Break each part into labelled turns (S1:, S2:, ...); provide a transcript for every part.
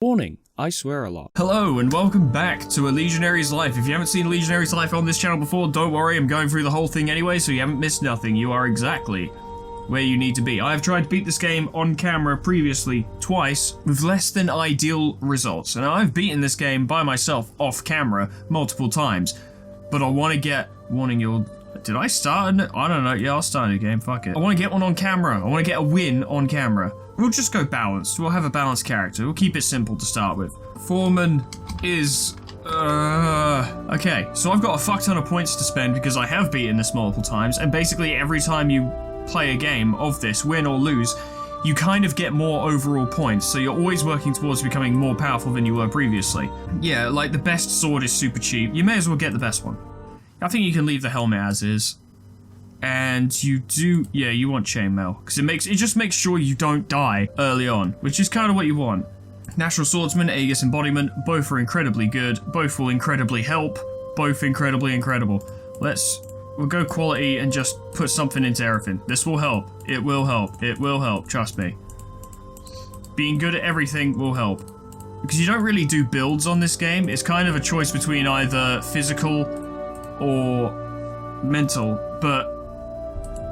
S1: Warning, I swear a lot.
S2: Hello and welcome back to A Legionary's Life. If you haven't seen A Legionary's Life on this channel before, don't worry, I'm going through the whole thing anyway, so you haven't missed nothing. You are exactly where you need to be. I have tried to beat this game on camera previously twice with less than ideal results, and I've beaten this game by myself off camera multiple times, but I want to get Did I start? I don't know. Yeah, I'll start a new game. Fuck it. I want to get one on camera. I want to get a win on camera. We'll just go balanced. We'll have a balanced character. We'll keep it simple to start with. Foreman is... Okay, so I've got a fuck ton of points to spend because I have beaten this multiple times, and basically every time you play a game of this, win or lose, you kind of get more overall points, so you're always working towards becoming more powerful than you were previously. Yeah, like the best sword is super cheap. You may as well get the best one. I think you can leave the helmet as is. And you do, yeah, you want chainmail, because it just makes sure you don't die early on, which is kind of what you want. Natural Swordsman, Aegis Embodiment, both are incredibly good, both will incredibly help, both incredibly incredible. We'll go quality and just put something into everything. This will help, it will help, it will help, trust me. Being good at everything will help. Because you don't really do builds on this game, it's kind of a choice between either physical or mental, but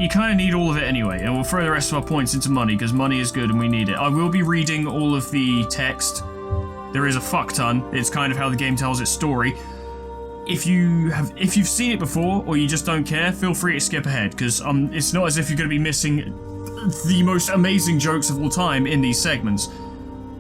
S2: you kind of need all of it anyway, and we'll throw the rest of our points into money, because money is good and we need it. I will be reading all of the text. There is a fuck ton. It's kind of how the game tells its story. If you've seen it before, or you just don't care, feel free to skip ahead, because it's not as if you're going to be missing the most amazing jokes of all time in these segments.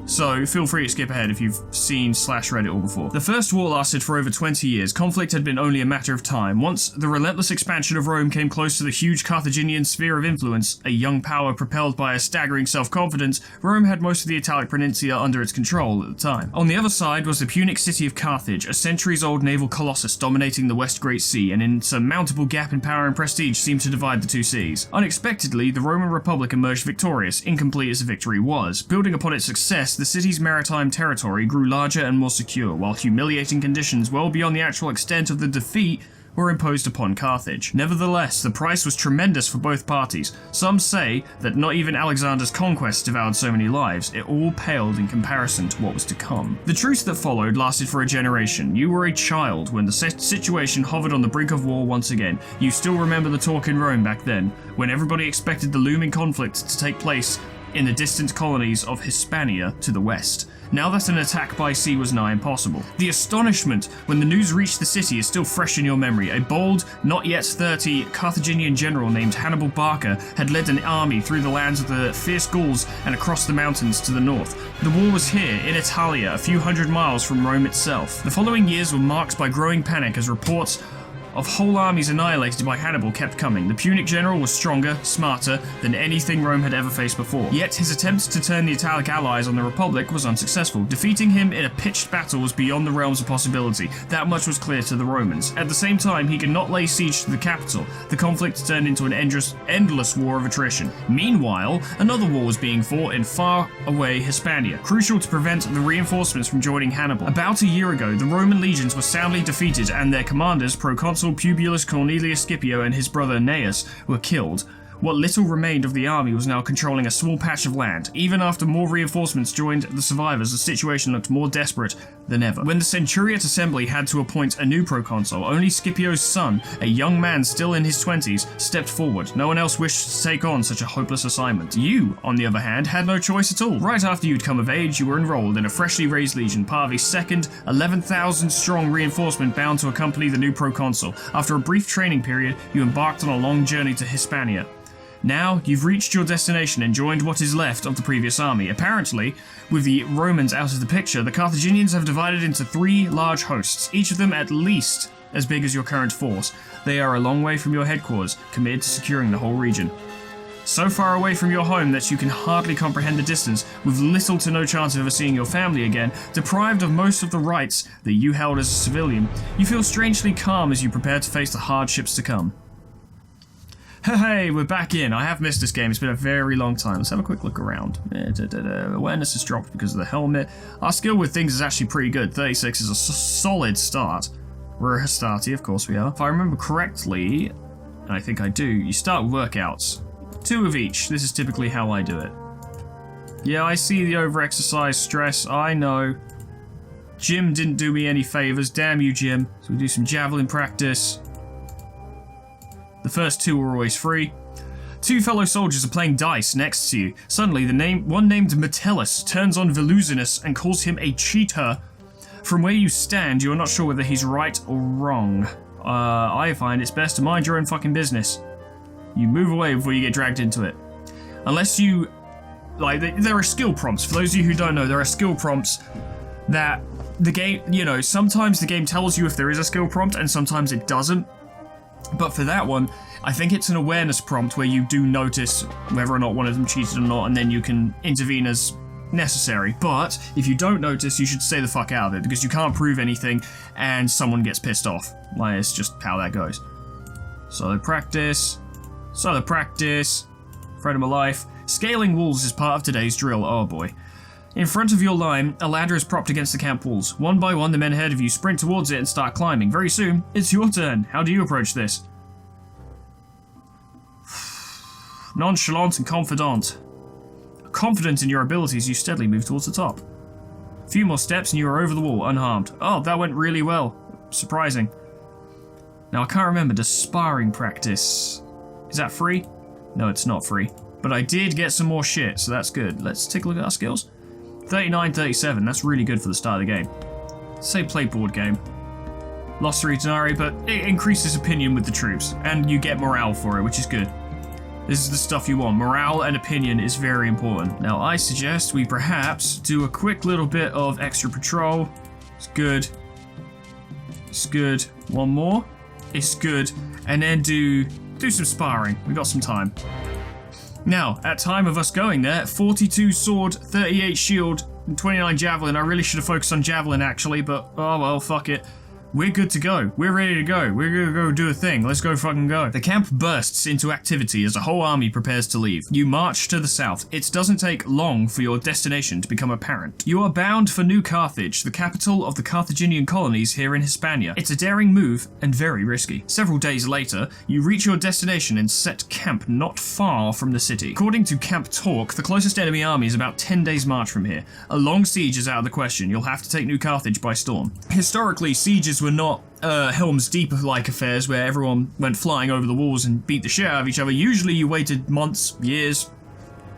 S2: So feel free to skip ahead if you've seen/read it all before. The First War lasted for over 20 years. Conflict had been only a matter of time. Once the relentless expansion of Rome came close to the huge Carthaginian sphere of influence, a young power propelled by a staggering self-confidence, Rome had most of the Italic Peninsula under its control at the time. On the other side was the Punic city of Carthage, a centuries-old naval colossus dominating the West Great Sea. An insurmountable gap in power and prestige seemed to divide the two seas. Unexpectedly, the Roman Republic emerged victorious, incomplete as the victory was. Building upon its success, the city's maritime territory grew larger and more secure, while humiliating conditions well beyond the actual extent of the defeat were imposed upon Carthage. Nevertheless, the price was tremendous for both parties. Some say that not even Alexander's conquest devoured so many lives. It all paled in comparison to what was to come. The truce that followed lasted for a generation. You were a child when the situation hovered on the brink of war once again. You still remember the talk in Rome back then, when everybody expected the looming conflict to take place in the distant colonies of Hispania to the west. Now that an attack by sea was nigh impossible. The astonishment when the news reached the city is still fresh in your memory. A bold, not yet 30, Carthaginian general named Hannibal Barca had led an army through the lands of the fierce Gauls and across the mountains to the north. The war was here, in Italia, a few hundred miles from Rome itself. The following years were marked by growing panic as reports of whole armies annihilated by Hannibal kept coming. The Punic general was stronger, smarter than anything Rome had ever faced before. Yet his attempt to turn the Italic allies on the Republic was unsuccessful. Defeating him in a pitched battle was beyond the realms of possibility. That much was clear to the Romans. At the same time, he could not lay siege to the capital. The conflict turned into an endless war of attrition. Meanwhile, another war was being fought in far-away Hispania, crucial to prevent the reinforcements from joining Hannibal. About a year ago, the Roman legions were soundly defeated, and their commanders, Proconsul Publius Cornelius Scipio and his brother Aeneas, were killed. What little remained of the army was now controlling a small patch of land. Even after more reinforcements joined the survivors, the situation looked more desperate than ever. When the Centuriate Assembly had to appoint a new proconsul, only Scipio's son, a young man still in his 20s, stepped forward. No one else wished to take on such a hopeless assignment. You, on the other hand, had no choice at all. Right after you'd come of age, you were enrolled in a freshly raised legion, part of a second, 11,000-strong reinforcement bound to accompany the new proconsul. After a brief training period, you embarked on a long journey to Hispania. Now, you've reached your destination and joined what is left of the previous army. Apparently, with the Romans out of the picture, the Carthaginians have divided into 3 large hosts, each of them at least as big as your current force. They are a long way from your headquarters, committed to securing the whole region. So far away from your home that you can hardly comprehend the distance, with little to no chance of ever seeing your family again, deprived of most of the rights that you held as a civilian, you feel strangely calm as you prepare to face the hardships to come. Hey, we're back in. I have missed this game. It's been a very long time. Let's have a quick look around. Awareness has dropped because of the helmet. Our skill with things is actually pretty good. 36 is a solid start. We're a Hastati, of course we are. If I remember correctly, and I think I do, you start with workouts. 2 of each. This is typically how I do it. Yeah, I see the overexercise stress, I know. Gym didn't do me any favors, damn you, Jim. So we do some javelin practice. The first two are always free. Two fellow soldiers are playing dice next to you. Suddenly, one named Metellus turns on Volusinus and calls him a cheater. From where you stand, you are not sure whether he's right or wrong. I find it's best to mind your own fucking business. You move away before you get dragged into it. Unless you... Like, there are skill prompts. For those of you who don't know, there are skill prompts that the game... You know, sometimes the game tells you if there is a skill prompt, and sometimes it doesn't. But for that one, I think it's an awareness prompt where you do notice whether or not one of them cheated or not, and then you can intervene as necessary. But if you don't notice, you should stay the fuck out of it, because you can't prove anything, and someone gets pissed off. Like, it's just how that goes. Solo practice. Friend of my life. Scaling walls is part of today's drill. Oh boy. In front of your line, a ladder is propped against the camp walls. One by one, the men ahead of you sprint towards it and start climbing. Very soon, it's your turn. How do you approach this? Nonchalant and confident. Confident in your abilities, you steadily move towards the top. A few more steps and you are over the wall, unharmed. Oh, that went really well. Surprising. Now, I can't remember, does sparring practice... Is that free? No, it's not free. But I did get some more shit, so that's good. Let's take a look at our skills. 39, 37, that's really good for the start of the game. Say play board game. Lost 3 Legionary, but it increases opinion with the troops, and you get morale for it, which is good. This is the stuff you want. Morale and opinion is very important. Now, I suggest we perhaps do a quick little bit of extra patrol. It's good. It's good. One more. It's good. And then do some sparring. We got some time. Now, at time of us going there, 42 sword, 38 shield, and 29 javelin. I really should have focused on javelin, actually, but oh well, fuck it. We're good to go. We're ready to go. We're gonna go do a thing. Let's go fucking go. The camp bursts into activity as a whole army prepares to leave. You march to the south. It doesn't take long for your destination to become apparent. You are bound for New Carthage, the capital of the Carthaginian colonies here in Hispania. It's a daring move and very risky. Several days later, you reach your destination and set camp not far from the city. According to Camp Talk, the closest enemy army is about 10 days march from here. A long siege is out of the question. You'll have to take New Carthage by storm. Historically, sieges were not Helm's Deep-like affairs where everyone went flying over the walls and beat the shit out of each other. Usually you waited months, years,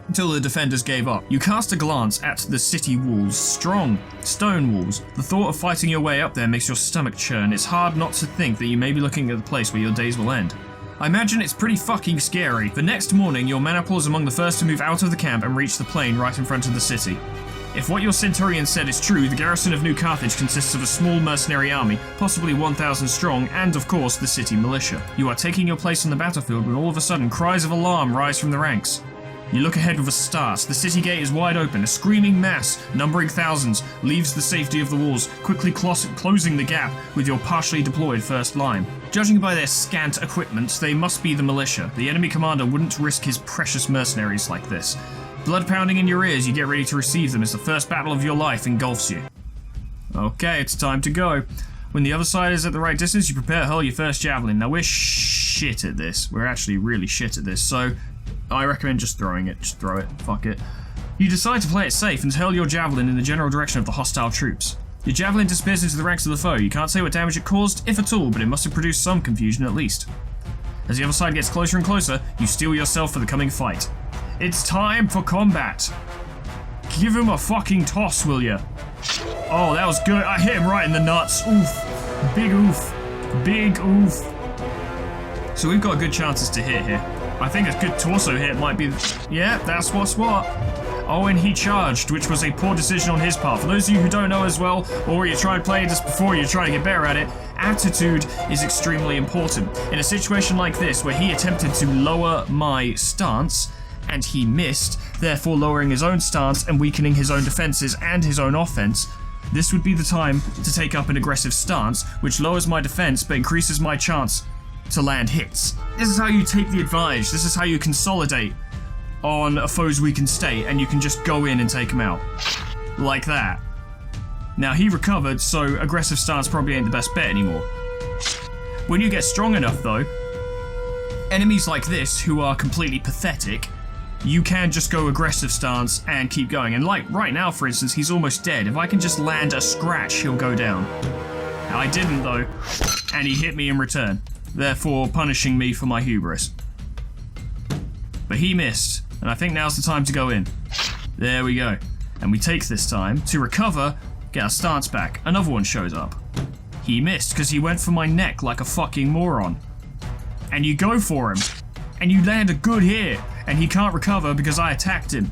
S2: until the defenders gave up. You cast a glance at the city walls, strong stone walls. The thought of fighting your way up there makes your stomach churn. It's hard not to think that you may be looking at the place where your days will end. I imagine it's pretty fucking scary. The next morning, your maniple is among the first to move out of the camp and reach the plain right in front of the city. If what your centurion said is true, the garrison of New Carthage consists of a small mercenary army, possibly 1,000 strong, and of course the city militia. You are taking your place on the battlefield when all of a sudden cries of alarm rise from the ranks. You look ahead with a start. The city gate is wide open. A screaming mass, numbering thousands, leaves the safety of the walls, quickly closing the gap with your partially deployed first line. Judging by their scant equipment, they must be the militia. The enemy commander wouldn't risk his precious mercenaries like this. Blood pounding in your ears, you get ready to receive them as the first battle of your life engulfs you. Okay, it's time to go. When the other side is at the right distance, you prepare to hurl your first javelin. Now, we're shit at this. We're actually really shit at this, so I recommend just throwing it. Just throw it. Fuck it. You decide to play it safe and hurl your javelin in the general direction of the hostile troops. Your javelin disappears into the ranks of the foe. You can't say what damage it caused, if at all, but it must have produced some confusion at least. As the other side gets closer and closer, you steel yourself for the coming fight. It's time for combat. Give him a fucking toss, will ya? Oh, that was good. I hit him right in the nuts. Oof. Big oof. Big oof. So we've got good chances to hit here. I think a good torso hit might be... Yeah, that's what's what. Oh, and he charged, which was a poor decision on his part. For those of you who don't know as well, or you tried playing this before, you're trying to get better at it, attitude is extremely important. In a situation like this, where he attempted to lower my stance, and he missed, therefore lowering his own stance and weakening his own defenses and his own offense, this would be the time to take up an aggressive stance, which lowers my defense but increases my chance to land hits. This is how you take the advantage. This is how you consolidate on a foe's weakened state, and you can just go in and take him out. Like that. Now, he recovered, so aggressive stance probably ain't the best bet anymore. When you get strong enough, though, enemies like this, who are completely pathetic, you can just go aggressive stance and keep going. And like right now, for instance, he's almost dead. If I can just land a scratch, he'll go down. I didn't though, and he hit me in return, therefore punishing me for my hubris. But he missed, and I think now's the time to go in. There we go. And we take this time to recover, get our stance back. Another one shows up. He missed because he went for my neck like a fucking moron. And you go for him, and you land a good hit, and he can't recover because I attacked him.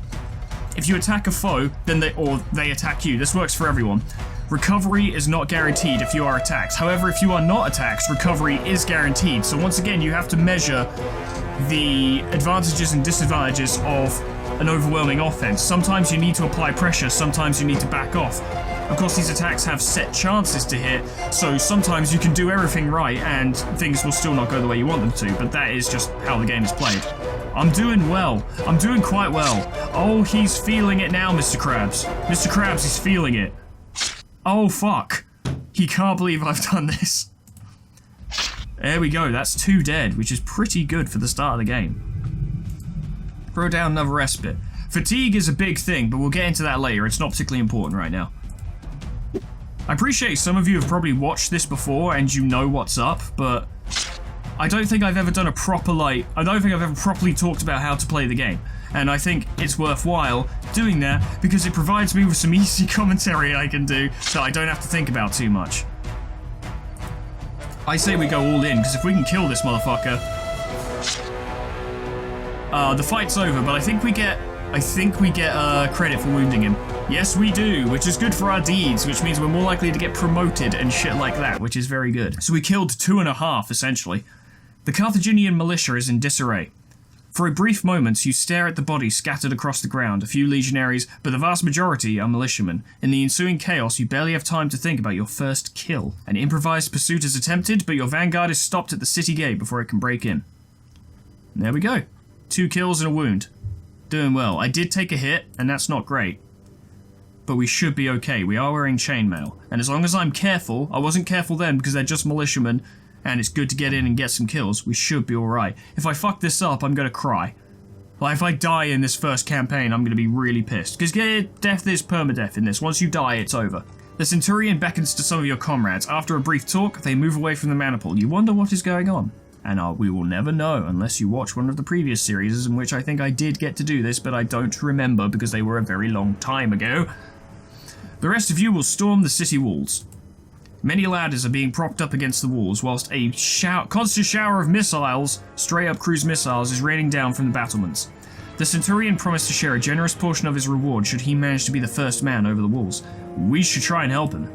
S2: If you attack a foe, then they attack you. This works for everyone. Recovery is not guaranteed if you are attacked. However, if you are not attacked, recovery is guaranteed. So once again, you have to measure the advantages and disadvantages of an overwhelming offense. Sometimes you need to apply pressure, sometimes you need to back off. Of course, these attacks have set chances to hit, so sometimes you can do everything right and things will still not go the way you want them to, but that is just how the game is played. I'm doing well. I'm doing quite well. Oh, he's feeling it now, Mr. Krabs. Mr. Krabs is feeling it. Oh, fuck. He can't believe I've done this. There we go, that's 2 dead, which is pretty good for the start of the game. Throw down another respite. Fatigue is a big thing, but we'll get into that later. It's not particularly important right now. I appreciate some of you have probably watched this before and you know what's up, but I don't think I've ever done a proper, I don't think I've ever properly talked about how to play the game. And I think it's worthwhile doing that because it provides me with some easy commentary I can do so I don't have to think about too much. I say we go all in, because if we can kill this motherfucker... the fight's over, but I think we get credit for wounding him. Yes, we do, which is good for our deeds, which means we're more likely to get promoted and shit like that, which is very good. So we killed 2.5, essentially. The Carthaginian militia is in disarray. For a brief moment, you stare at the bodies scattered across the ground, a few legionaries, but the vast majority are militiamen. In the ensuing chaos, you barely have time to think about your first kill. An improvised pursuit is attempted, but your vanguard is stopped at the city gate before it can break in. There we go. 2 kills and a wound. Doing well. I did take a hit, and that's not great. But we should be okay. We are wearing chainmail. And as long as I'm careful, I wasn't careful then because they're just militiamen, and it's good to get in and get some kills, we should be alright. If I fuck this up, I'm gonna cry. Like, if I die in this first campaign, I'm gonna be really pissed. Because death is permadeath in this. Once you die, it's over. The Centurion beckons to some of your comrades. After a brief talk, they move away from the maniple. You wonder what is going on. And we will never know unless you watch one of the previous series in which I think I did get to do this, but I don't remember because they were a very long time ago. The rest of you will storm the city walls. Many ladders are being propped up against the walls, whilst a constant shower of missiles, straight-up cruise missiles, is raining down from the battlements. The Centurion promised to share a generous portion of his reward should he manage to be the first man over the walls. We should try and help him.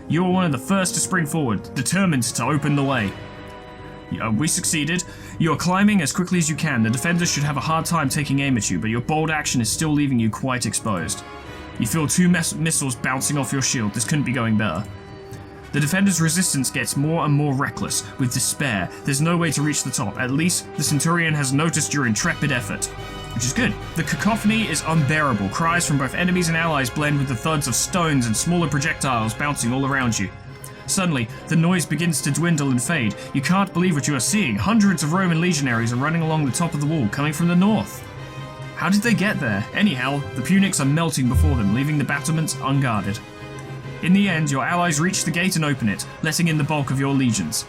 S2: You are one of the first to spring forward, determined to open the way. We succeeded. You are climbing as quickly as you can. The defenders should have a hard time taking aim at you, but your bold action is still leaving you quite exposed. You feel 2 missiles bouncing off your shield. This couldn't be going better. The defenders' resistance gets more and more reckless. With despair, there's no way to reach the top. At least, the Centurion has noticed your intrepid effort. Which is good. The cacophony is unbearable. Cries from both enemies and allies blend with the thuds of stones and smaller projectiles bouncing all around you. Suddenly, the noise begins to dwindle and fade. You can't believe what you are seeing. Hundreds of Roman legionaries are running along the top of the wall, coming from the north. How did they get there? Anyhow, the Punics are melting before them, leaving the battlements unguarded. In the end, your allies reach the gate and open it, letting in the bulk of your legions.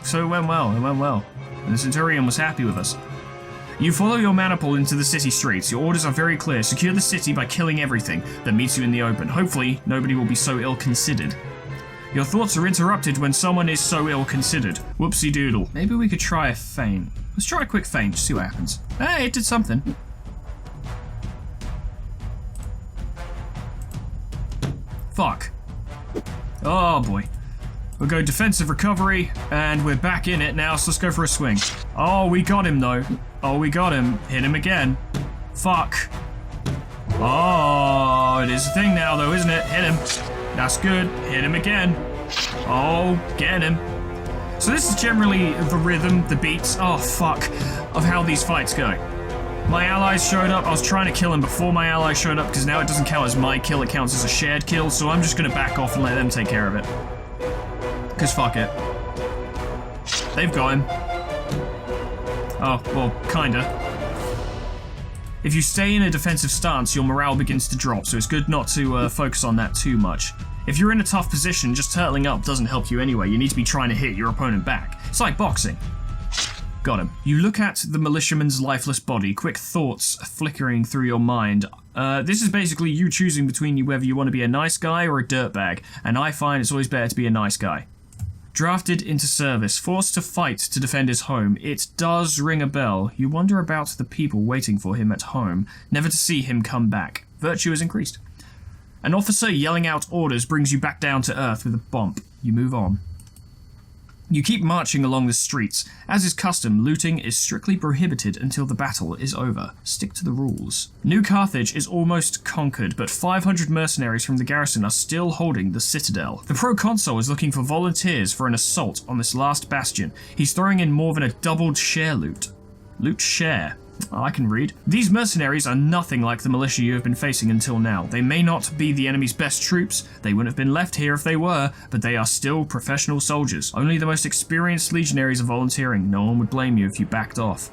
S2: So it went well, and the Centurion was happy with us. You follow your maniple into the city streets. Your orders are very clear. Secure the city by killing everything that meets you in the open. Hopefully, nobody will be so ill-considered. Your thoughts are interrupted when someone is so ill-considered. Whoopsie doodle. Maybe we could try a feint. Let's try a quick feint, just see what happens. Hey, it did something. Fuck. Oh boy. We'll go defensive recovery, and we're back in it now, so let's go for a swing. Oh, we got him though. Oh, we got him. Hit him again. Fuck. Oh, it is a thing now though, isn't it? Hit him. That's good. Hit him again. Oh, get him. So this is generally the rhythm, the beats, oh fuck, of how these fights go. My allies showed up. I was trying to kill him before my allies showed up because now it doesn't count as my kill, it counts as a shared kill, so I'm just going to back off and let them take care of it. Because fuck it. They've got him. Oh, well, kinda. If you stay in a defensive stance, your morale begins to drop, so it's good not to focus on that too much. If you're in a tough position, just turtling up doesn't help you anyway. You need to be trying to hit your opponent back. It's like boxing. Got him. You look at the militiaman's lifeless body, quick thoughts flickering through your mind. This is basically you choosing between whether you want to be a nice guy or a dirtbag, and I find it's always better to be a nice guy. Drafted into service, forced to fight to defend his home. It does ring a bell. You wonder about the people waiting for him at home, never to see him come back. Virtue is increased. An officer yelling out orders brings you back down to earth with a bump. You move on. You keep marching along the streets. As is custom, looting is strictly prohibited until the battle is over. Stick to the rules. New Carthage is almost conquered, but 500 mercenaries from the garrison are still holding the citadel. The proconsul is looking for volunteers for an assault on this last bastion. He's throwing in more than a doubled share loot. Loot share. I can read. These mercenaries are nothing like the militia you have been facing until now. They may not be the enemy's best troops, they wouldn't have been left here if they were, but they are still professional soldiers. Only the most experienced legionaries are volunteering. No one would blame you if you backed off.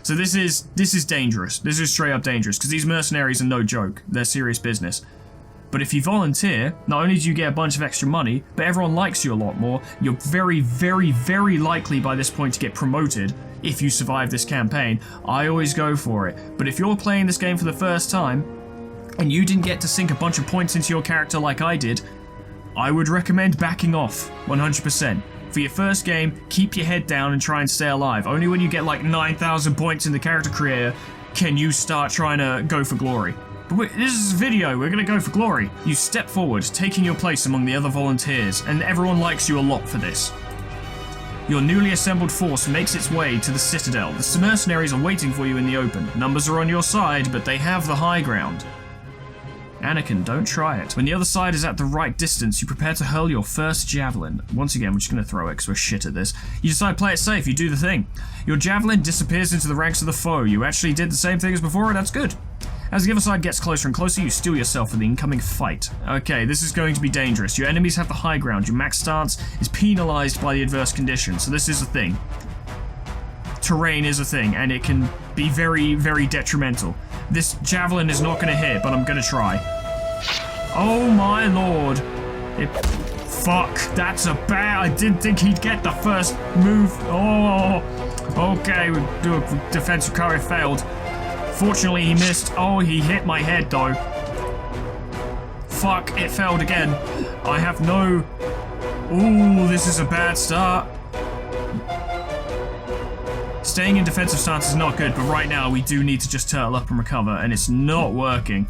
S2: So this is dangerous. This is straight up dangerous, because these mercenaries are no joke. They're serious business. But if you volunteer, not only do you get a bunch of extra money, but everyone likes you a lot more. You're very, very, very likely by this point to get promoted if you survive this campaign. I always go for it. But if you're playing this game for the first time, and you didn't get to sink a bunch of points into your character like I did, I would recommend backing off 100%. For your first game, keep your head down and try and stay alive. Only when you get like 9,000 points in the character creator can you start trying to go for glory. But this is a video, we're gonna go for glory. You step forward, taking your place among the other volunteers, and everyone likes you a lot for this. Your newly assembled force makes its way to the citadel. The mercenaries are waiting for you in the open. Numbers are on your side, but they have the high ground. Anakin, don't try it. When the other side is at the right distance, you prepare to hurl your first javelin. Once again, we're just going to throw it because we're shit at this. You decide to play it safe, you do the thing. Your javelin disappears into the ranks of the foe. You actually did the same thing as before, and that's good. As the other side gets closer and closer, you steel yourself for the incoming fight. Okay, this is going to be dangerous. Your enemies have the high ground. Your max stance is penalized by the adverse conditions, so this is a thing. Terrain is a thing, and it can be very, very detrimental. This javelin is not going to hit, but I'm going to try. Oh my lord. Fuck, that's a bad... I didn't think he'd get the first move. Oh, okay, we do a defense recovery, failed. Fortunately, he missed. Oh, he hit my head, though. Fuck, it failed again. I have no... Ooh, this is a bad start. Staying in defensive stance is not good, but right now we do need to just turtle up and recover, and it's not working.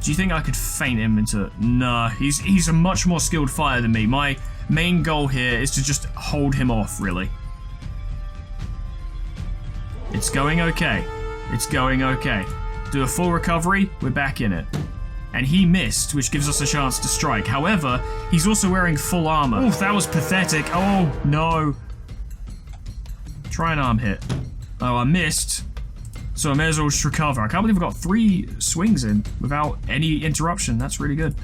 S2: Do you think I could feint him into... Nah, he's a much more skilled fighter than me. My main goal here is to just hold him off, really. It's going okay. It's going okay. Do a full recovery, we're back in it. And he missed, which gives us a chance to strike. However, he's also wearing full armor. Oof, that was pathetic. Oh, no. Try an arm hit. Oh, I missed. So I may as well just recover. I can't believe I got 3 swings in without any interruption. That's really good.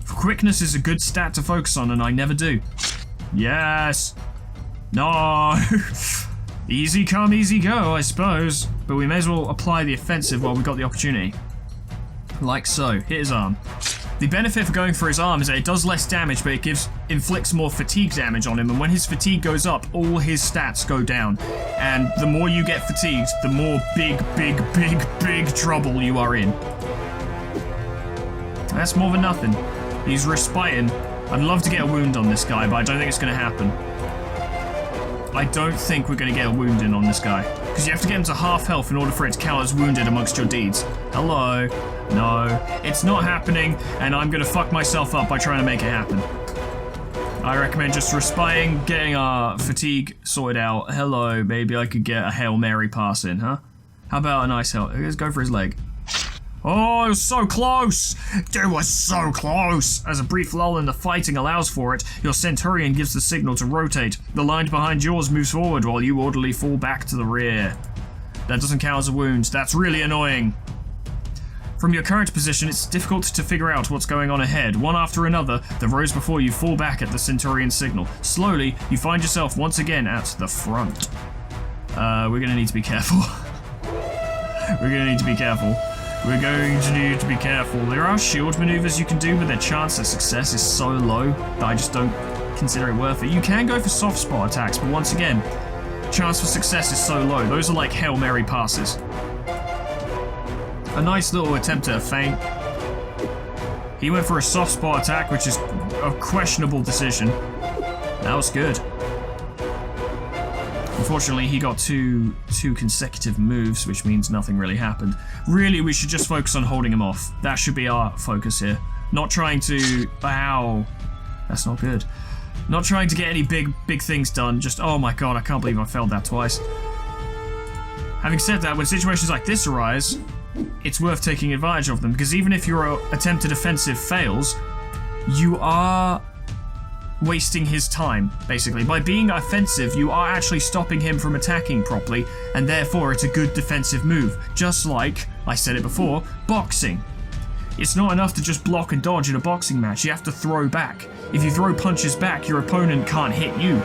S2: Quickness is a good stat to focus on, and I never do. Yes. No. Easy come, easy go, I suppose. But we may as well apply the offensive while we got the opportunity. Like so. Hit his arm. The benefit for going for his arm is that it does less damage, but it inflicts more fatigue damage on him, and when his fatigue goes up, all his stats go down. And the more you get fatigued, the more big trouble you are in. That's more than nothing. He's respiting. I'd love to get a wound on this guy, but I don't think it's going to happen. I don't think we're going to get a wound in on this guy. Because you have to get him to half health in order for it to count as wounded amongst your deeds. Hello? No. It's not happening, and I'm going to fuck myself up by trying to make it happen. I recommend just respiting, getting our fatigue sorted out. Hello, maybe I could get a Hail Mary pass in, huh? How about a nice help? Let's go for his leg. Oh, it was so close! It was so close! As a brief lull in the fighting allows for it, your Centurion gives the signal to rotate. The line behind yours moves forward while you orderly fall back to the rear. That doesn't count as a wound. That's really annoying. From your current position, it's difficult to figure out what's going on ahead. One after another, the rows before you fall back at the Centurion signal. Slowly, you find yourself once again at the front. We're gonna need to be careful. We're gonna need to be careful. We're going to need to be careful. There are shield maneuvers you can do, but their chance of success is so low that I just don't consider it worth it. You can go for soft spot attacks, but once again, chance for success is so low. Those are like Hail Mary passes. A nice little attempt at a feint. He went for a soft spot attack, which is a questionable decision. That was good. Unfortunately, he got two consecutive moves, which means nothing really happened. Really, we should just focus on holding him off. That should be our focus here. Not trying to... Ow. That's not good. Not trying to get any big things done. Just, oh my god, I can't believe I failed that twice. Having said that, when situations like this arise, it's worth taking advantage of them, because even if your attempted offensive fails, you are wasting his time, basically. By being offensive, you are actually stopping him from attacking properly, and therefore it's a good defensive move. Just like, I said it before, boxing. It's not enough to just block and dodge in a boxing match, you have to throw back. If you throw punches back, your opponent can't hit you,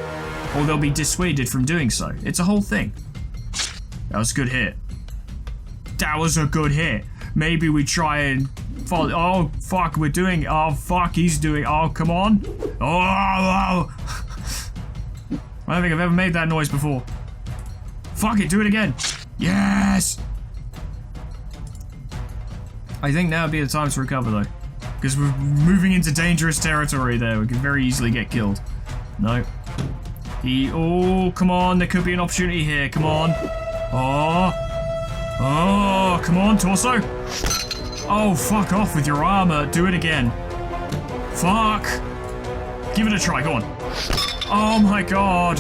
S2: or they'll be dissuaded from doing so. It's a whole thing. That was a good hit. That was a good hit. Maybe we try and follow. Oh, fuck, we're doing. Oh, fuck, he's doing. Oh, come on. Oh. I don't think I've ever made that noise before. Fuck it, do it again. Yes. I think now would be the time to recover, though. Because we're moving into dangerous territory there. We could very easily get killed. No. Oh, come on. There could be an opportunity here. Come on. Oh. Oh, come on, torso. Oh, fuck off with your armor. Do it again. Fuck. Give it a try. Go on. Oh, my God.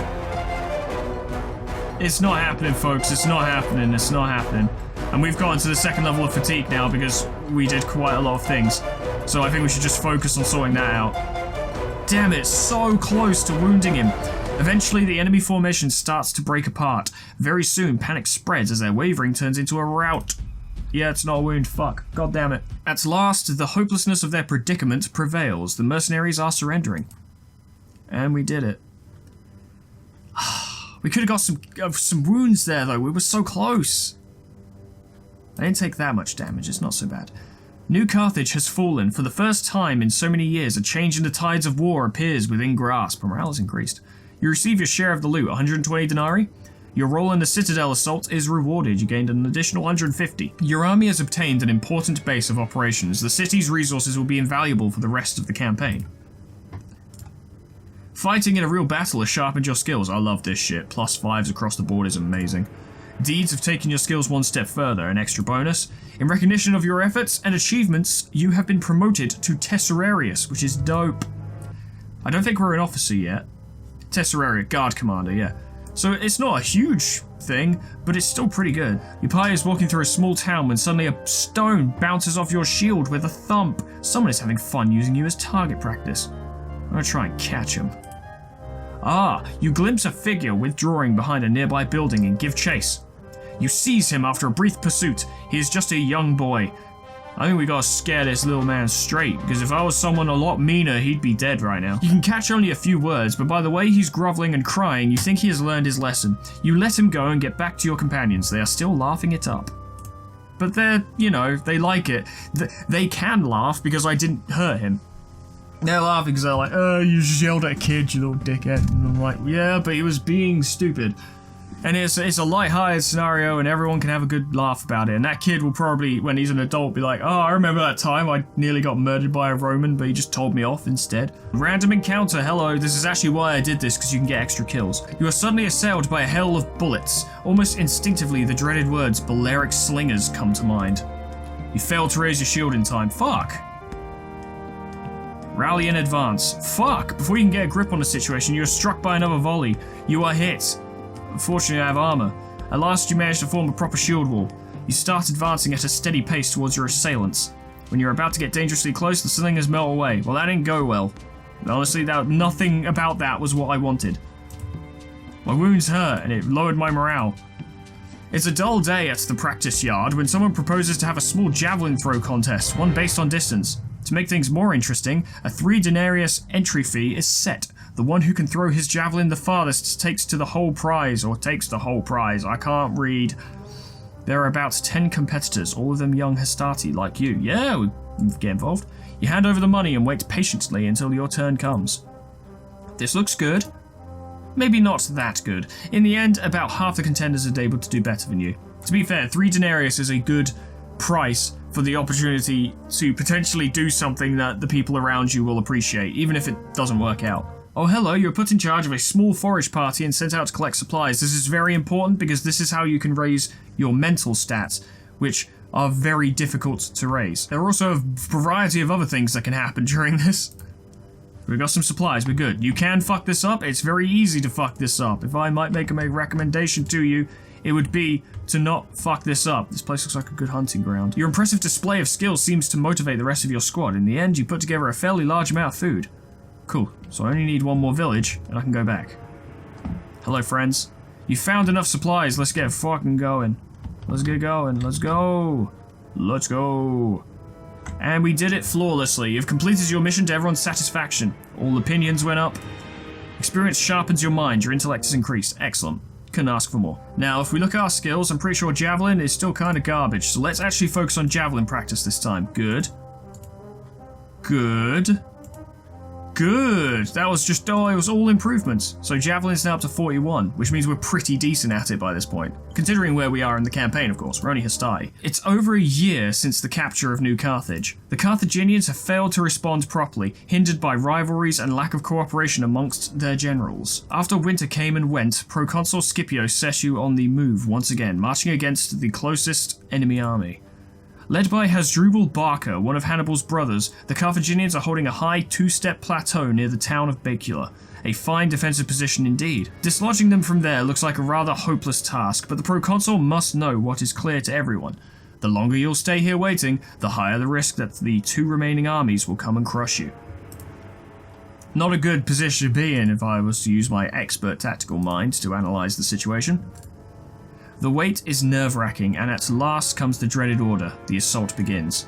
S2: It's not happening, folks. It's not happening. It's not happening. And we've gotten to the second level of fatigue now because we did quite a lot of things. So I think we should just focus on sorting that out. Damn it, so close to wounding him. Eventually, the enemy formation starts to break apart. Very soon, panic spreads as their wavering turns into a rout. Yeah, it's not a wound, fuck. God damn it. At last, the hopelessness of their predicament prevails. The mercenaries are surrendering. And we did it. We could have got some wounds there, though. We were so close. I didn't take that much damage, it's not so bad. New Carthage has fallen. For the first time in so many years, a change in the tides of war appears within grasp. Morale has increased. You receive your share of the loot, 120 denarii. Your role in the Citadel assault is rewarded. You gained an additional 150. Your army has obtained an important base of operations. The city's resources will be invaluable for the rest of the campaign. Fighting in a real battle has sharpened your skills. I love this shit. +5s across the board is amazing. Deeds have taken your skills one step further, an extra bonus. In recognition of your efforts and achievements, you have been promoted to Tesserarius, which is dope. I don't think we're an officer yet. Tesserarius, guard commander, yeah. So it's not a huge thing, but it's still pretty good. Your party is walking through a small town when suddenly a stone bounces off your shield with a thump. Someone is having fun using you as target practice. I'm gonna try and catch him. Ah, you glimpse a figure withdrawing behind a nearby building and give chase. You seize him after a brief pursuit. He is just a young boy. I think we gotta scare this little man straight, because if I was someone a lot meaner, he'd be dead right now. You can catch only a few words, but by the way he's groveling and crying, you think he has learned his lesson. You let him go and get back to your companions. They are still laughing it up. But they're, you know, they like it. They can laugh because I didn't hurt him. They're laughing because they're like, oh, you just yelled at a kid, you little dickhead. And I'm like, yeah, but he was being stupid. And it's a light-hearted scenario and everyone can have a good laugh about it. And that kid will probably, when he's an adult, be like, oh, I remember that time I nearly got murdered by a Roman, but he just told me off instead. Random encounter, hello, this is actually why I did this, because you can get extra kills. You are suddenly assailed by a hail of bullets. Almost instinctively, the dreaded words, Balearic slingers, come to mind. You fail to raise your shield in time. Fuck. Rally in advance. Fuck! Before you can get a grip on the situation, you are struck by another volley. You are hit. Unfortunately, I have armor. At last, you manage to form a proper shield wall. You start advancing at a steady pace towards your assailants. When you're about to get dangerously close, the slingers melt away. Well, that didn't go well. Honestly, nothing about that was what I wanted. My wounds hurt, and it lowered my morale. It's a dull day at the practice yard when someone proposes to have a small javelin throw contest, one based on distance. To make things more interesting, a 3 denarius entry fee is set. The one who can throw his javelin the farthest takes the whole prize, I can't read. There are about 10 competitors, all of them young Hastati like you. Yeah, we get involved. You hand over the money and wait patiently until your turn comes. This looks good. Maybe not that good. In the end, about half the contenders are able to do better than you. To be fair, 3 denarius is a good price for the opportunity to potentially do something that the people around you will appreciate, even if it doesn't work out. Oh hello, you're put in charge of a small forage party and sent out to collect supplies. This is very important because this is how you can raise your mental stats, which are very difficult to raise. There are also a variety of other things that can happen during this. We've got some supplies, we're good. You can fuck this up, it's very easy to fuck this up. If I might make a recommendation to you, it would be to not fuck this up. This place looks like a good hunting ground. Your impressive display of skill seems to motivate the rest of your squad. In the end, you put together a fairly large amount of food. Cool, so I only need 1 more village, and I can go back. Hello, friends. You found enough supplies, let's get fucking going. Let's get going, let's go. Let's go. And we did it flawlessly. You've completed your mission to everyone's satisfaction. All opinions went up. Experience sharpens your mind, your intellect is increased. Excellent. Couldn't ask for more. Now, if we look at our skills, I'm pretty sure Javelin is still kind of garbage, so let's actually focus on Javelin practice this time. Good. Good. Good. That was just, it was all improvements. So Javelin's now up to 41, which means we're pretty decent at it by this point. Considering where we are in the campaign, of course. We're only Hastati. It's over a year since the capture of New Carthage. The Carthaginians have failed to respond properly, hindered by rivalries and lack of cooperation amongst their generals. After winter came and went, Proconsul Scipio set you on the move once again, marching against the closest enemy army. Led by Hasdrubal Barca, one of Hannibal's brothers, the Carthaginians are holding a high 2-step plateau near the town of Bacula. A fine defensive position indeed. Dislodging them from there looks like a rather hopeless task, but the proconsul must know what is clear to everyone. The longer you'll stay here waiting, the higher the risk that the 2 remaining armies will come and crush you. Not a good position to be in if I was to use my expert tactical mind to analyse the situation. The wait is nerve-wracking, and at last comes the dreaded order. The assault begins.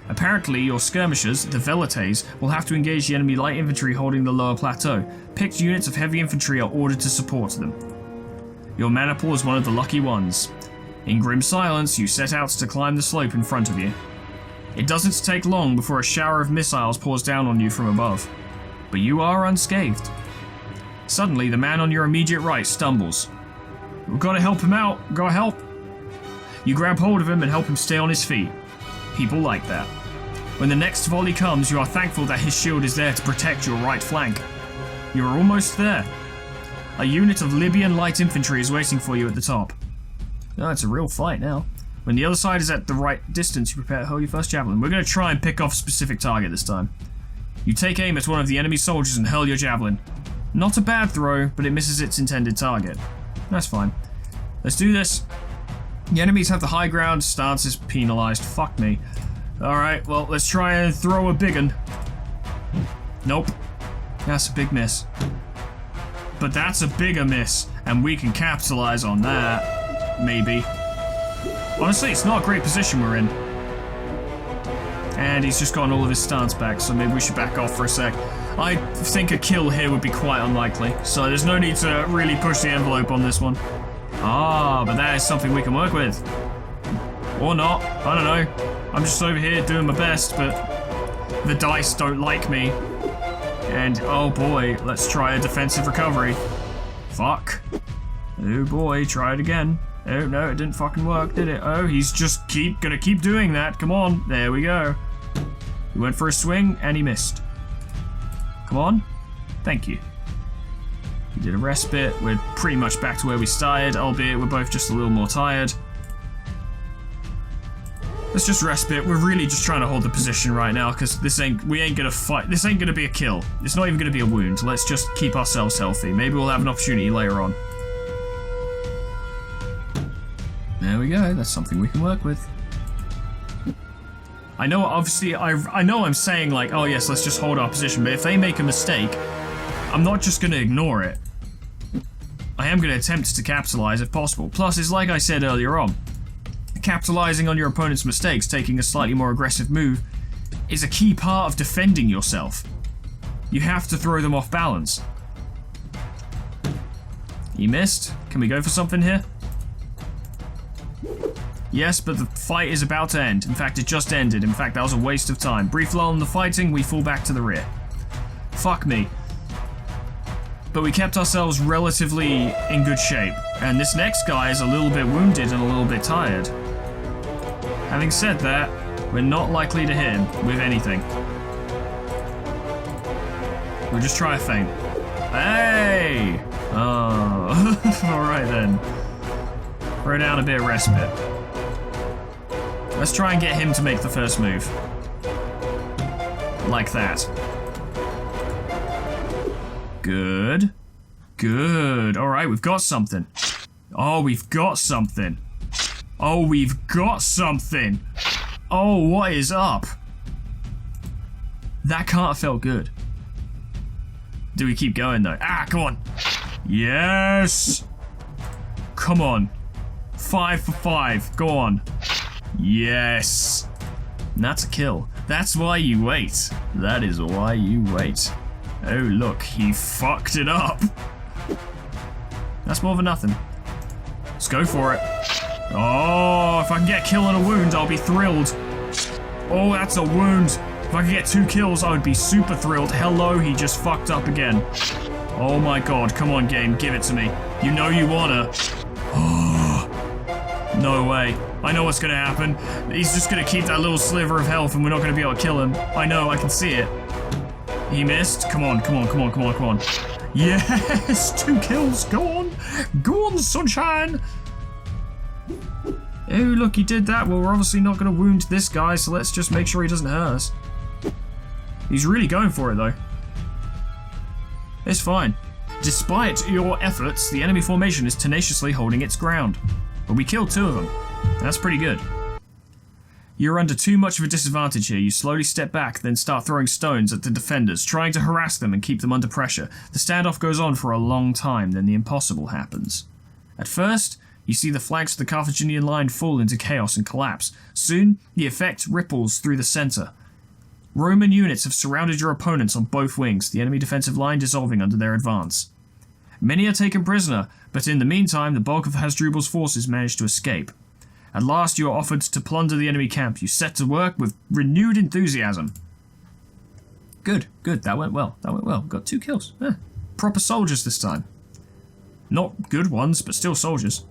S2: Apparently, your skirmishers, the Velites, will have to engage the enemy light infantry holding the lower plateau. Picked units of heavy infantry are ordered to support them. Your maniple is one of the lucky ones. In grim silence, you set out to climb the slope in front of you. It doesn't take long before a shower of missiles pours down on you from above. But you are unscathed. Suddenly, the man on your immediate right stumbles. We've got to help him out. Gotta help. You grab hold of him and help him stay on his feet. People like that. When the next volley comes, you are thankful that his shield is there to protect your right flank. You are almost there. A unit of Libyan light infantry is waiting for you at the top. No, it's a real fight now. When the other side is at the right distance, you prepare to hurl your first javelin. We're going to try and pick off a specific target this time. You take aim at one of the enemy soldiers and hurl your javelin. Not a bad throw, but it misses its intended target. That's fine. Let's do this. The enemies have the high ground, stance is penalized. Fuck me. Alright, well, let's try and throw a big one. Nope. That's a big miss. But that's a bigger miss, and we can capitalize on that. Maybe. Honestly, it's not a great position we're in. And he's just gotten all of his stance back, so maybe we should back off for a sec. I think a kill here would be quite unlikely, so there's no need to really push the envelope on this one. Ah, but that is something we can work with. Or not, I don't know. I'm just over here doing my best, but the dice don't like me. And, oh boy, let's try a defensive recovery. Fuck. Oh boy, try it again. Oh no, it didn't fucking work, did it? Oh, he's just gonna keep doing that. Come on, there we go. He went for a swing, and he missed. Come on. Thank you. We did a respite. We're pretty much back to where we started, albeit we're both just a little more tired. Let's just respite. We're really just trying to hold the position right now, because we ain't gonna fight. This ain't gonna be a kill. It's not even gonna be a wound. Let's just keep ourselves healthy. Maybe we'll have an opportunity later on. There we go. That's something we can work with. I know, obviously, I know I'm saying like, oh yes, let's just hold our position, but if they make a mistake, I'm not just going to ignore it. I am going to attempt to capitalize if possible. Plus, it's like I said earlier on, capitalizing on your opponent's mistakes, taking a slightly more aggressive move, is a key part of defending yourself. You have to throw them off balance. He missed. Can we go for something here? Yes, but the fight is about to end. In fact, it just ended. In fact, that was a waste of time. Brief lull in the fighting, we fall back to the rear. Fuck me. But we kept ourselves relatively in good shape. And this next guy is a little bit wounded and a little bit tired. Having said that, we're not likely to hit him with anything. We'll just try a feint. Hey! Oh, alright then. Throw down a bit of respite. Let's try and get him to make the first move. Like that. Good. Good. Alright, we've got something. Oh, we've got something. Oh, we've got something. Oh, what is up? That can't have felt good. Do we keep going though? Ah, come on. Yes. Come on. 5 for 5. Go on. Yes. And that's a kill. That's why you wait. That is why you wait. Oh, look. He fucked it up. That's more than nothing. Let's go for it. Oh, if I can get a kill and a wound, I'll be thrilled. Oh, that's a wound. If I could get 2 kills, I would be super thrilled. Hello, he just fucked up again. Oh my god, come on game, give it to me. You know you wanna. Oh, no way. I know what's gonna happen. He's just gonna keep that little sliver of health and we're not gonna be able to kill him. I know, I can see it. He missed. Come on, come on, come on, come on, come on. Yes, 2 kills, go on. Go on, sunshine. Oh, look, he did that. Well, we're obviously not gonna wound this guy, so let's just make sure he doesn't hurt us. He's really going for it, though. It's fine. Despite your efforts, the enemy formation is tenaciously holding its ground. But we killed 2 of them. That's pretty good. You're under too much of a disadvantage here. You slowly step back, then start throwing stones at the defenders, trying to harass them and keep them under pressure. The standoff goes on for a long time, then the impossible happens. At first, you see the flanks of the Carthaginian line fall into chaos and collapse. Soon, the effect ripples through the center. Roman units have surrounded your opponents on both wings, the enemy defensive line dissolving under their advance. Many are taken prisoner, but in the meantime, the bulk of Hasdrubal's forces manage to escape. At last, you are offered to plunder the enemy camp. You set to work with renewed enthusiasm. Good, good, that went well, that went well. Got 2 kills. Proper soldiers this time. Not good ones, but still soldiers.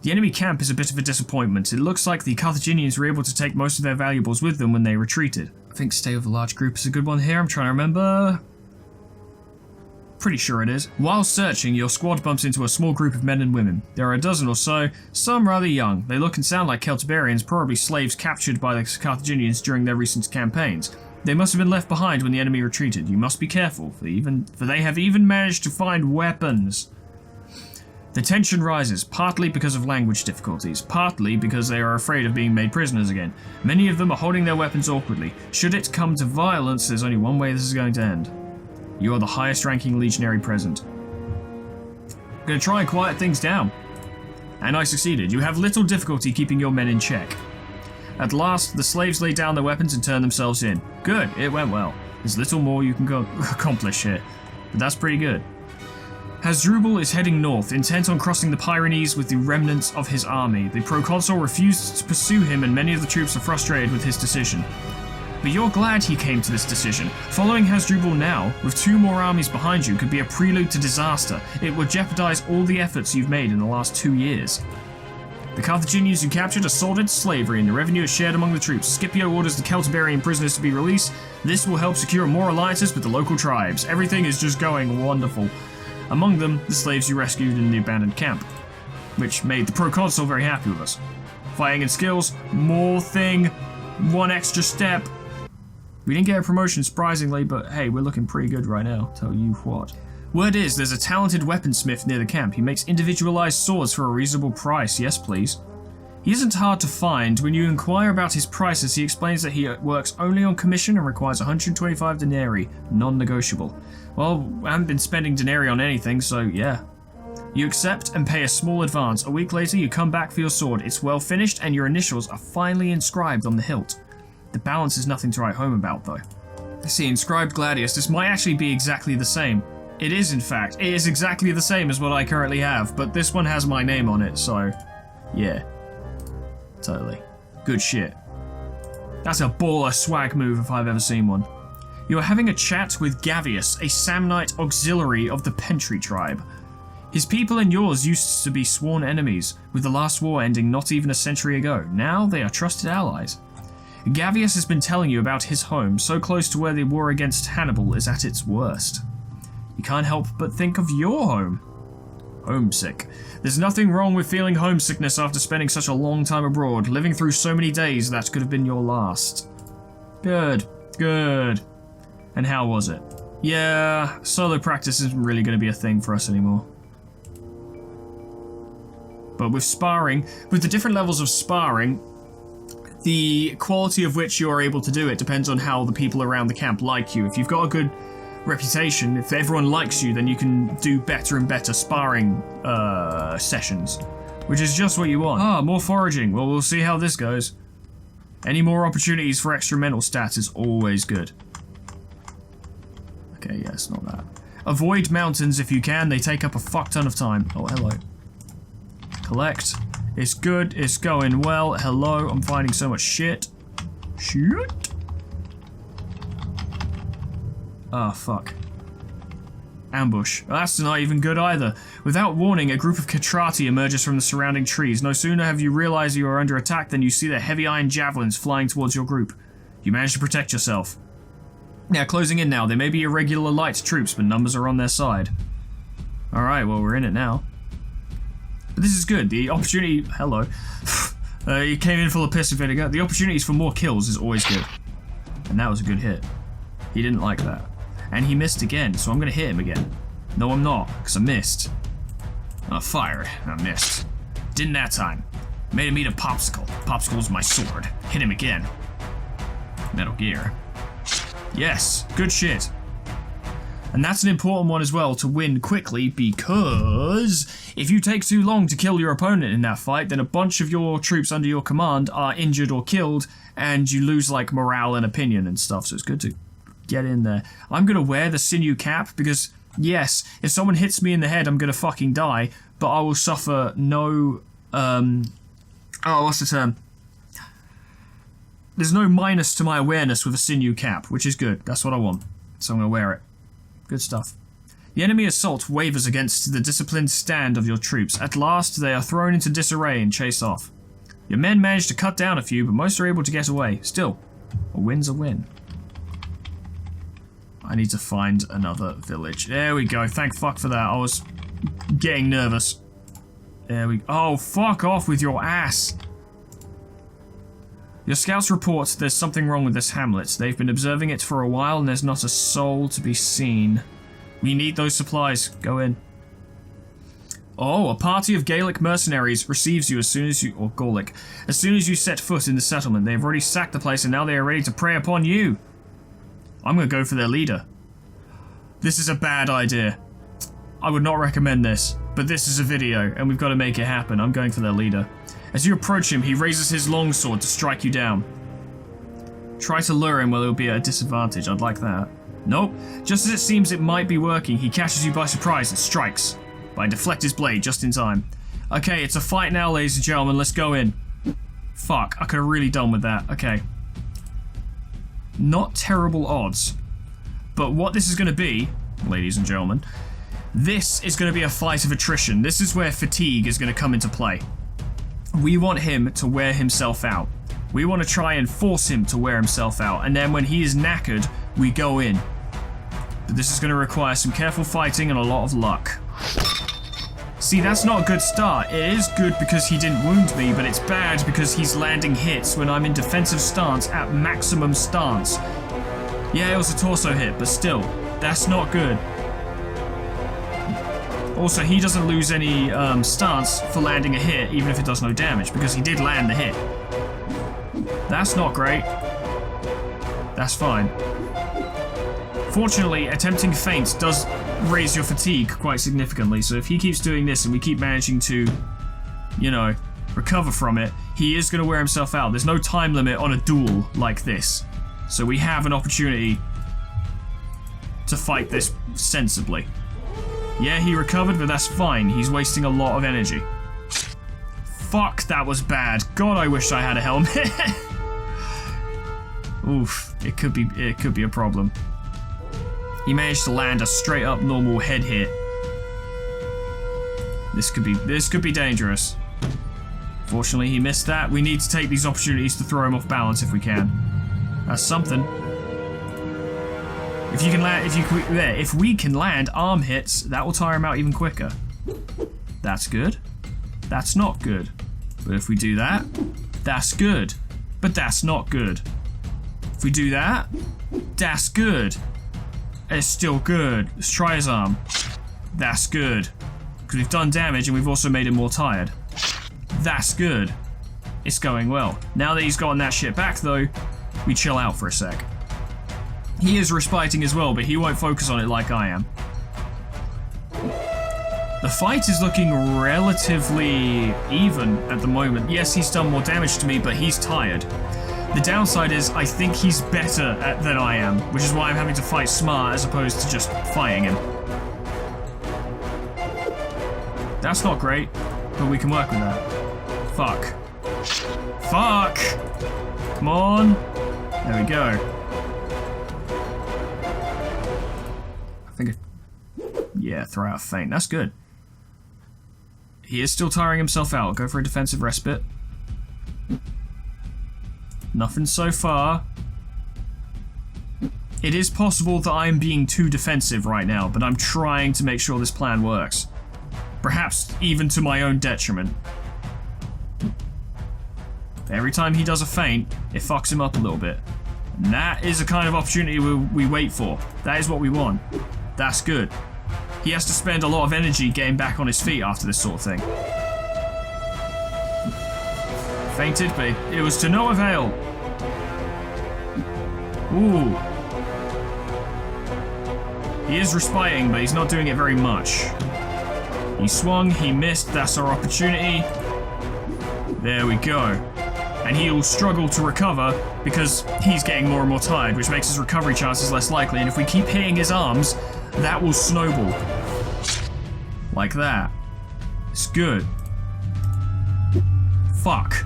S2: The enemy camp is a bit of a disappointment. It looks like the Carthaginians were able to take most of their valuables with them when they retreated. I think stay with a large group is a good one here. I'm trying to remember. Pretty sure it is. While searching, your squad bumps into a small group of men and women. There are a dozen or so, some rather young. They look and sound like Celtiberians, probably slaves captured by the Carthaginians during their recent campaigns. They must have been left behind when the enemy retreated. You must be careful, for they have even managed to find weapons. The tension rises, partly because of language difficulties, partly because they are afraid of being made prisoners again. Many of them are holding their weapons awkwardly. Should it come to violence, there's only one way this is going to end. You are the highest ranking legionary present. I'm going to try and quiet things down. And I succeeded. You have little difficulty keeping your men in check. At last, the slaves lay down their weapons and turned themselves in. Good, it went well. There's little more you can accomplish here, but that's pretty good. Hasdrubal is heading north, intent on crossing the Pyrenees with the remnants of his army. The proconsul refused to pursue him and many of the troops are frustrated with his decision. But you're glad he came to this decision. Following Hasdrubal now, with 2 more armies behind you, could be a prelude to disaster. It would jeopardize all the efforts you've made in the last 2 years. The Carthaginians you captured are sold into slavery and the revenue is shared among the troops. Scipio orders the Celtiberian prisoners to be released. This will help secure more alliances with the local tribes. Everything is just going wonderful. Among them, the slaves you rescued in the abandoned camp, which made the proconsul very happy with us. Fighting and skills, more thing, 1 extra step. We didn't get a promotion surprisingly, but hey, we're looking pretty good right now, tell you what. Word is, there's a talented weaponsmith near the camp. He makes individualized swords for a reasonable price, yes please. He isn't hard to find. When you inquire about his prices, he explains that he works only on commission and requires 125 denarii, non-negotiable. Well, I haven't been spending denarii on anything, so yeah. You accept and pay a small advance. A week later, you come back for your sword. It's well finished and your initials are finally inscribed on the hilt. The balance is nothing to write home about, though. I see, inscribed gladius. This might actually be exactly the same. It is, in fact. It is exactly the same as what I currently have, but this one has my name on it, so yeah. Totally. Good shit. That's a baller swag move if I've ever seen one. You are having a chat with Gavius, a Samnite auxiliary of the Pentry tribe. His people and yours used to be sworn enemies, with the last war ending not even a century ago. Now they are trusted allies. Gavius has been telling you about his home, so close to where the war against Hannibal is at its worst. You can't help but think of your home. Homesick. There's nothing wrong with feeling homesickness after spending such a long time abroad, living through so many days that could have been your last. Good. Good. And how was it? Yeah, solo practice isn't really going to be a thing for us anymore. But with sparring, with the different levels of sparring, the quality of which you're able to do it depends on how the people around the camp like you. If you've got a good reputation, if everyone likes you, then you can do better and better sparring sessions, which is just what you want. Ah, more foraging. Well, we'll see how this goes. Any more opportunities for extra mental stats is always good. Okay, yeah, it's not that. Avoid mountains if you can. They take up a fuck ton of time. Oh, hello. Collect. It's good. It's going well. Hello. I'm finding so much shit. Shit. Ah, fuck. Ambush. That's not even good either. Without warning, a group of Catrati emerges from the surrounding trees. No sooner have you realized you are under attack than you see their heavy iron javelins flying towards your group. You manage to protect yourself. Now, closing in now. They may be irregular light troops, but numbers are on their side. Alright, well, we're in it now. But this is good. The opportunity... Hello. He came in full of piss and vinegar. The opportunities for more kills is always good. And that was a good hit. He didn't like that. And he missed again, so I'm going to hit him again. No, I'm not, because I missed. I fired. I missed. Didn't that time. Made him eat a popsicle. Popsicle's my sword. Hit him again. Metal Gear. Yes, good shit. And that's an important one as well to win quickly, because if you take too long to kill your opponent in that fight, then a bunch of your troops under your command are injured or killed, and you lose like morale and opinion and stuff, so it's good to get in there. I'm going to wear the sinew cap because, yes, if someone hits me in the head, I'm going to fucking die, but I will suffer no, what's the term? There's no minus to my awareness with a sinew cap, which is good. That's what I want. So I'm going to wear it. Good stuff. The enemy assault wavers against the disciplined stand of your troops. At last, they are thrown into disarray and chase off. Your men manage to cut down a few, but most are able to get away. Still, a win's a win. I need to find another village. There we go. Thank fuck for that. I was getting nervous. There we go. Oh, fuck off with your ass. Your scouts report there's something wrong with this hamlet. They've been observing it for a while and there's not a soul to be seen. We need those supplies. Go in. Oh, a party of Gaelic mercenaries receives you as soon as you... or Gaulic. As soon as you set foot in the settlement, they've already sacked the place and now they are ready to prey upon you. I'm going to go for their leader. This is a bad idea. I would not recommend this, but this is a video and we've got to make it happen. I'm going for their leader. As you approach him, he raises his longsword to strike you down. Try to lure him while it will be at a disadvantage. I'd like that. Nope. Just as it seems it might be working, he catches you by surprise and strikes. But I deflect his blade just in time. Okay, it's a fight now, ladies and gentlemen. Let's go in. Fuck, I could have really done with that. Okay. Not terrible odds. But what this is going to be, ladies and gentlemen, this is going to be a fight of attrition. This is where fatigue is going to come into play. We want him to wear himself out. We want to try and force him to wear himself out. And then when he is knackered, we go in. But this is going to require some careful fighting and a lot of luck. See, that's not a good start. It is good because he didn't wound me, but it's bad because he's landing hits when I'm in defensive stance at maximum stance. Yeah, it was a torso hit, but still, that's not good. Also, he doesn't lose any stance for landing a hit, even if it does no damage, because he did land the hit. That's not great. That's fine. Fortunately, attempting feints does raise your fatigue quite significantly, so if he keeps doing this and we keep managing to, you know, recover from it, he is going to wear himself out. There's no time limit on a duel like this, so we have an opportunity to fight this sensibly. Yeah, he recovered, but that's fine. He's wasting a lot of energy. fuck, that was bad. God, I wish I had a helmet. Oof, it could be a problem. He managed to land a straight up normal head hit. This could be dangerous. Fortunately, he missed that. We need to take these opportunities to throw him off balance if we can. That's something. If we can land arm hits, that will tire him out even quicker. That's good. That's not good. But if we do that, that's good. But that's not good. If we do that, that's good. It's still good. Let's try his arm. That's good. Because we've done damage and we've also made him more tired. That's good. It's going well. Now that he's gotten that shit back though, we chill out for a sec. He is respiting as well, but he won't focus on it like I am. The fight is looking relatively even at the moment. Yes, he's done more damage to me, but he's tired. The downside is I think he's better than I am, which is why I'm having to fight smart as opposed to just fighting him. That's not great, but we can work with that. Fuck. Fuck! Come on! There we go. Yeah, throw out a feint. That's good. He is still tiring himself out. Go for a defensive respite. Nothing so far. It is possible that I'm being too defensive right now, but I'm trying to make sure this plan works. Perhaps even to my own detriment. Every time he does a feint, it fucks him up a little bit. And that is the kind of opportunity we wait for. That is what we want. That's good. He has to spend a lot of energy getting back on his feet after this sort of thing. Fainted, but it was to no avail. Ooh. He is respiting, but he's not doing it very much. He swung, he missed, that's our opportunity. There we go. And he'll struggle to recover because he's getting more and more tired, which makes his recovery chances less likely. And if we keep hitting his arms, that will snowball. Like that. It's good. Fuck.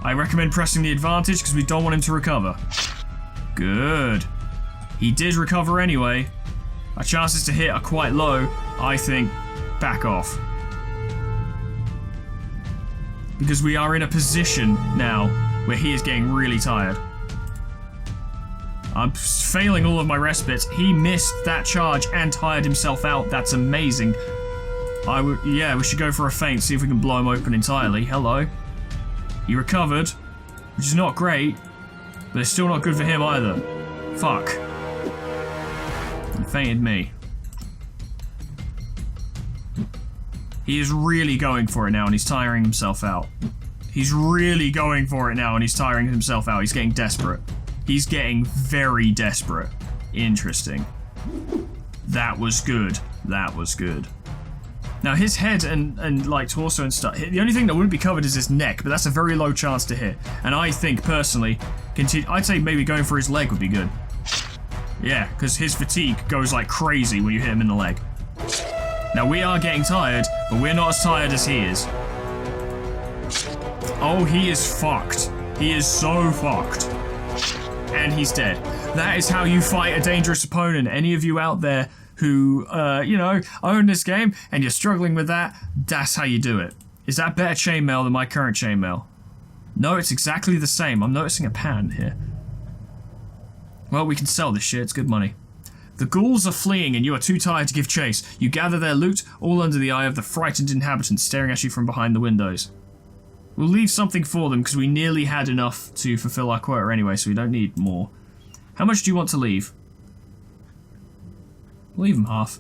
S2: I recommend pressing the advantage because we don't want him to recover. Good. He did recover anyway. Our chances to hit are quite low. I think back off. Because we are in a position now where he is getting really tired. I'm failing all of my respites. He missed that charge and tired himself out. That's amazing. Yeah, we should go for a feint, see if we can blow him open entirely. Hello. He recovered, which is not great, but it's still not good for him either. Fuck. He fainted me. He is really going for it now and he's tiring himself out. He's really going for it now and he's tiring himself out. He's getting desperate. He's getting very desperate. Interesting. That was good. That was good. Now his head and like torso and stuff, the only thing that wouldn't be covered is his neck, but that's a very low chance to hit. And I think personally, I'd say maybe going for his leg would be good. Yeah, because his fatigue goes like crazy when you hit him in the leg. Now we are getting tired, but we're not as tired as he is. Oh, he is fucked. He is so fucked. And he's dead. That is how you fight a dangerous opponent. Any of you out there who, own this game and you're struggling with that, that's how you do it. Is that better chainmail than my current chainmail? No, it's exactly the same. I'm noticing a pattern here. Well, we can sell this shit. It's good money. The ghouls are fleeing and you are too tired to give chase. You gather their loot, all under the eye of the frightened inhabitants staring at you from behind the windows. We'll leave something for them because we nearly had enough to fulfill our quota anyway, so we don't need more. How much do you want to leave? Leave them half.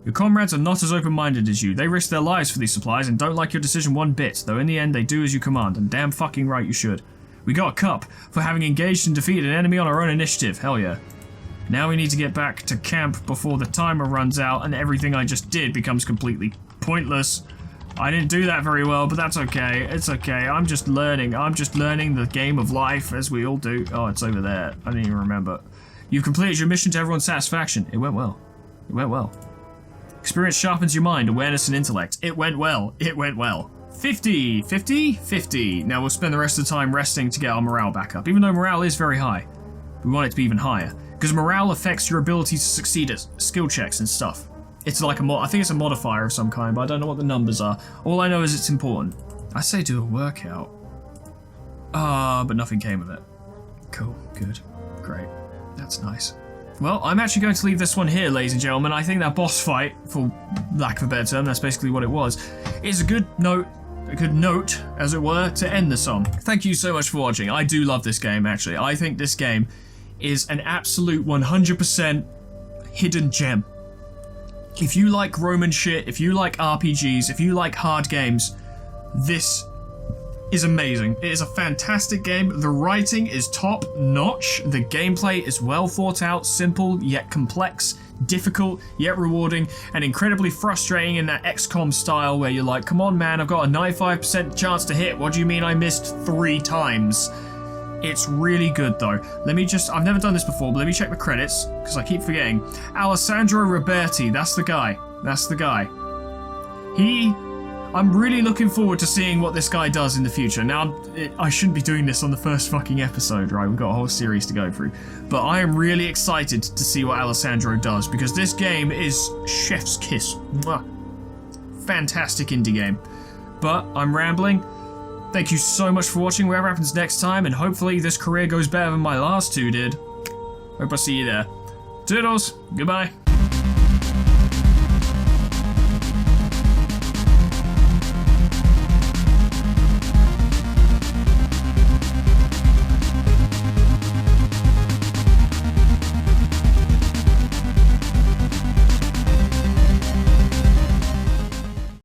S2: Your comrades are not as open-minded as you. They risk their lives for these supplies and don't like your decision one bit, though in the end they do as you command, and damn fucking right you should. We got a cup for having engaged and defeated an enemy on our own initiative, hell yeah. Now we need to get back to camp before the timer runs out and everything I just did becomes completely pointless. I didn't do that very well, but that's okay. It's okay. I'm just learning. I'm just learning the game of life, as we all do. Oh, it's over there. I didn't even remember. You've completed your mission to everyone's satisfaction. It went well. It went well. Experience sharpens your mind, awareness, and intellect. It went well. It went well. 50, 50, 50. Now we'll spend the rest of the time resting to get our morale back up, even though morale is very high. We want it to be even higher, because morale affects your ability to succeed at skill checks and stuff. It's like I think it's a modifier of some kind, but I don't know what the numbers are. All I know is it's important. I say do a workout. But nothing came of it. Cool, good, great. That's nice. Well, I'm actually going to leave this one here, ladies and gentlemen. I think that boss fight, for lack of a better term, that's basically what it was, is a good note, as it were, to end this on. Thank you so much for watching. I do love this game, actually. I think this game is an absolute 100% hidden gem. If you like Roman shit, if you like RPGs, if you like hard games, this is amazing. It is a fantastic game. The writing is top notch. The gameplay is well thought out, simple yet complex, difficult yet rewarding, and incredibly frustrating in that XCOM style where you're like, come on man, I've got a 95% chance to hit. What do you mean I missed 3 times? It's really good though. I've never done this before, but let me check the credits, because I keep forgetting. Alessandro Roberti, that's the guy. I'm really looking forward to seeing what this guy does in the future. Now, I shouldn't be doing this on the first fucking episode, right? We've got a whole series to go through. But I am really excited to see what Alessandro does, because this game is chef's kiss. Mwah. Fantastic indie game. But I'm rambling. Thank you so much for watching, whatever happens next time, and hopefully this career goes better than my last 2 did. Hope I see you there. Toodles, goodbye.